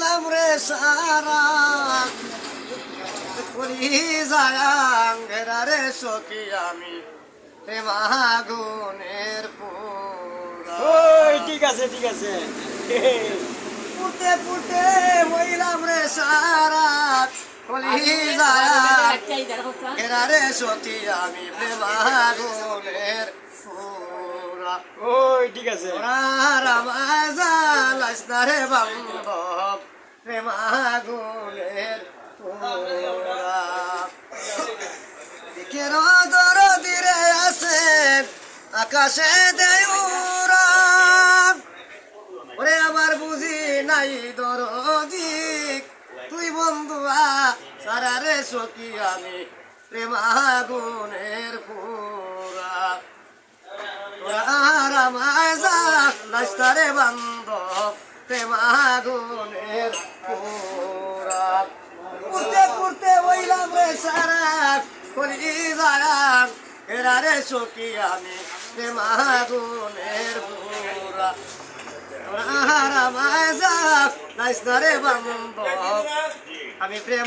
হইলাম রে সারা করি যায়াং ঘেরা রে সখী আমি প্রেমাগুনের পুরা ওই ঠিক আছে ঠিক আছে। পুরতে পুরতে হইলাম রে সারা কলি যায়াং ঘেরা রে সখী আমি প্রেমাগুনের পুরা ওই ঠিক আছে। রামাজালাইসনারে বান্ধব প্রেমাগুনের পুরা দিকের দরদিরে আছেন আকাশে দেউরা ওরে আমার বুঝি নাই দরদিক তুই বন্ধুয়া সারা রে সখী আমি প্রেমাগুনের পুরা রামাজালাইসনারে বান্ধব প্রেমাগুনের পুরা পুরতে পুরতে হইলাম রে সারা কলি যায়াং এরা রে সখী আমি প্রেমাগুনের পুরা রামাজালাইসনারে বান্ধব আমি প্রেম